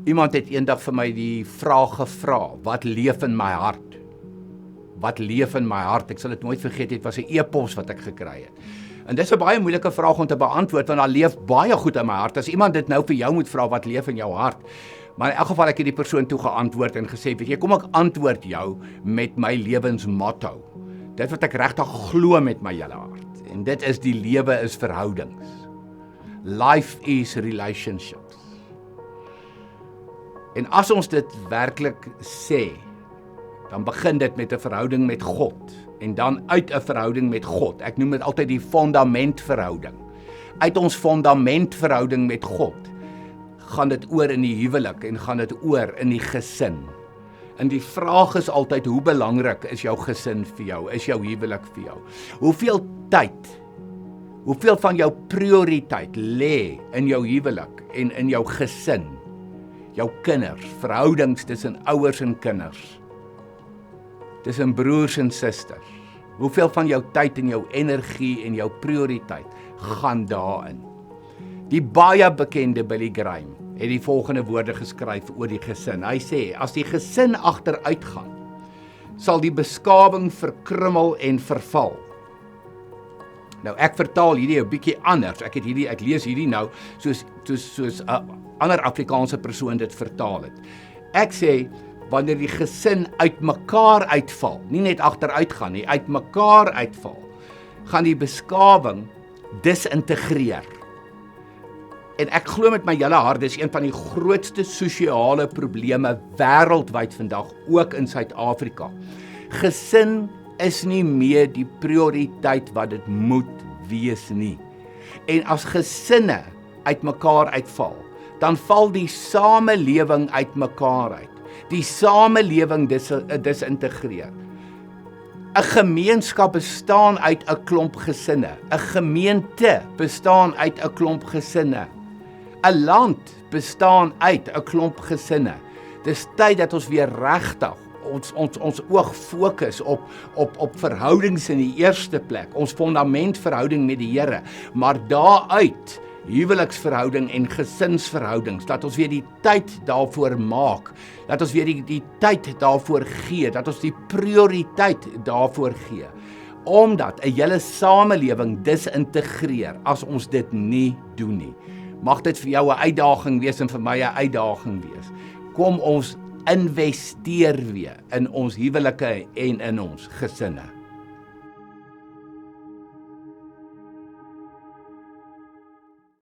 Iemand het eendag vir my die vraag gevra, wat leef in my hart? Wat leef in my hart? Ek sal dit nooit vergeet, dit was 'n e-pos wat ek gekry het. En dis 'n baie moeilike vraag om te beantwoord, want daar leef baie goed in my hart. As iemand dit nou vir jou moet vra, wat leef in jou hart? Maar in elk geval ek het die persoon toe geantwoord en gesê, weet jy, kom ek antwoord jou met my lewensmotto. Dit wat ek regtig glo met my hele hart. En dit is die lewe is verhoudings. Life is relationships. En as ons dit werklik sê, dan begin dit met 'n verhouding met God en dan uit 'n verhouding met God. Ek noem dit altyd die fondamentverhouding. Uit ons fondamentverhouding met God gaan dit oor in die huwelik en gaan dit oor in die gesin. En die vraag is altyd, hoe belangrik is jou gesin vir jou? Is jou huwelik vir jou? Hoeveel tyd, hoeveel van jou prioriteit lê in jou huwelik en in jou gesin? Jou kinders, verhoudings tussen ouers en kinders, tussen broers en susters. Hoeveel van jou tyd en jou energie en jou prioriteit gaan daarin? Die baie bekende Billy Graham het die volgende woorde geskryf oor die gesin. Hy sê, as die gesin agteruit gaan, sal die beskawing verkrummel en verval. Nou ek vertaal hierdie 'n bietjie anders. Ek lees hierdie nou soos 'n ander Afrikaanse persoon dit vertaal het. Ek sê, wanneer die gesin uitmekaar uitval, nie net agteruit gaan nie, uitmekaar uitval, gaan die beskawing disintegreer. En ek glo met my hele hart, dis een van die grootste sosiale probleme wêreldwyd vandag, ook in Suid-Afrika. Gesin is nie meer die prioriteit wat dit moet wees nie. En as gesinne uitmekaar uitval, dan val die samelewing uitmekaar uit. Die samelewing disintegreer. 'n Gemeenskap bestaan uit 'n klomp gesinne. 'n Gemeente bestaan uit 'n klomp gesinne. 'n Land bestaan uit 'n klomp gesinne. Dis tyd dat ons weer regtig ons oog fokus op verhoudings in die eerste plek, ons fundamentverhouding met die Here, maar daaruit huweliksverhouding en gesinsverhoudings, dat ons weer die tyd daarvoor maak, dat ons weer die tyd daarvoor gee, dat ons die prioriteit daarvoor gee, omdat 'n hele samelewing disintegreer as ons dit nie doen nie. Mag dit vir jou 'n uitdaging wees en vir my 'n uitdaging wees. Kom ons investeer weer in ons huwelike en in ons gesinne.